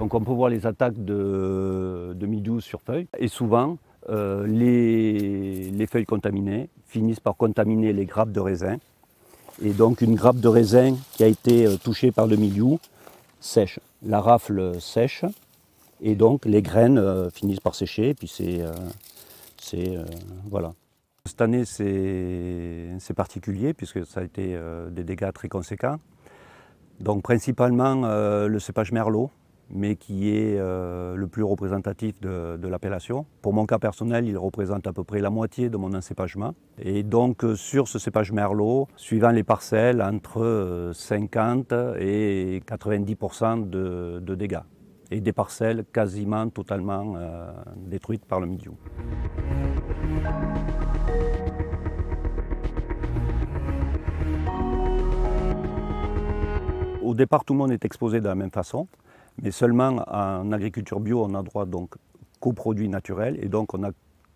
Donc on peut voir les attaques de mildiou sur feuilles. Et souvent, les feuilles contaminées finissent par contaminer les grappes de raisin. Et donc une grappe de raisin qui a été touchée par le mildiou sèche. La rafle sèche et donc les graines finissent par sécher. Et puis voilà. Cette année c'est particulier puisque ça a été des dégâts très conséquents. Donc principalement le cépage merlot, mais qui est le plus représentatif de l'appellation. Pour mon cas personnel, il représente à peu près la moitié de mon encépagement. Et donc sur ce cépage merlot, suivant les parcelles, entre 50 et 90% de dégâts. Et des parcelles quasiment totalement détruites par le mildiou. Au départ, tout le monde est exposé de la même façon, mais seulement en agriculture bio, on a droit donc qu'aux produits naturels et donc on n'a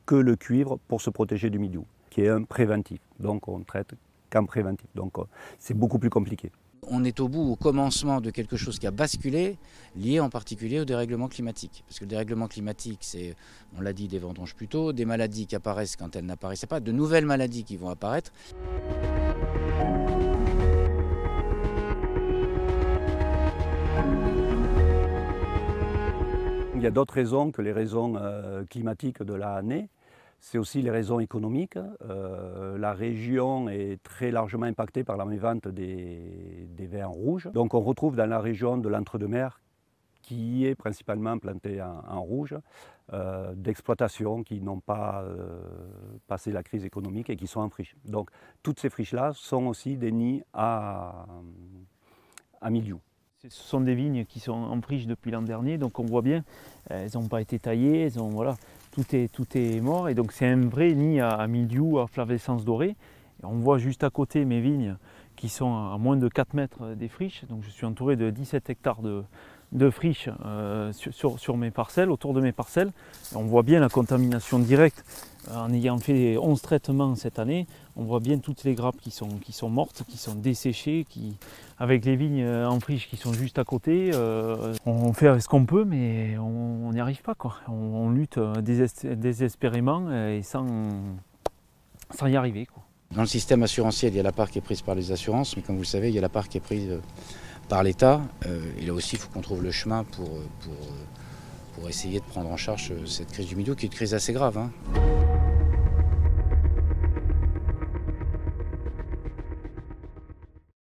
que le cuivre pour se protéger du mildiou, qui est un préventif. Donc on ne traite qu'en préventif, donc c'est beaucoup plus compliqué. On est au commencement de quelque chose qui a basculé, lié en particulier au dérèglement climatique. Parce que le dérèglement climatique, c'est, on l'a dit, des vendanges plus tôt, des maladies qui apparaissent quand elles n'apparaissaient pas, de nouvelles maladies qui vont apparaître. Il y a d'autres raisons que les raisons climatiques de l'année. C'est aussi les raisons économiques. La région est très largement impactée par la mévente des vins rouges. Donc on retrouve dans la région de l'Entre-deux-Mers, qui est principalement plantée en rouge, d'exploitations qui n'ont pas passé la crise économique et qui sont en friche. Donc toutes ces friches-là sont aussi des nids à mildiou. Ce sont des vignes qui sont en friche depuis l'an dernier, donc on voit bien, elles n'ont pas été taillées, voilà, tout est mort. Et donc c'est un vrai nid à mildiou, à flavescence dorée. Et on voit juste à côté mes vignes qui sont à moins de 4 mètres des friches. Donc je suis entouré de 17 hectares de friches sur mes parcelles, autour de mes parcelles. Et on voit bien la contamination directe. En ayant fait 11 traitements cette année, on voit bien toutes les grappes qui sont mortes, qui sont desséchées, avec les vignes en friche qui sont juste à côté. On fait ce qu'on peut, mais on n'y arrive pas, quoi. On lutte désespérément et sans y arriver, quoi. Dans le système assurantiel, il y a la part qui est prise par les assurances, mais comme vous le savez, il y a la part qui est prise par l'État. Et là aussi, il faut qu'on trouve le chemin pour essayer de prendre en charge cette crise du mildiou, qui est une crise assez grave, hein.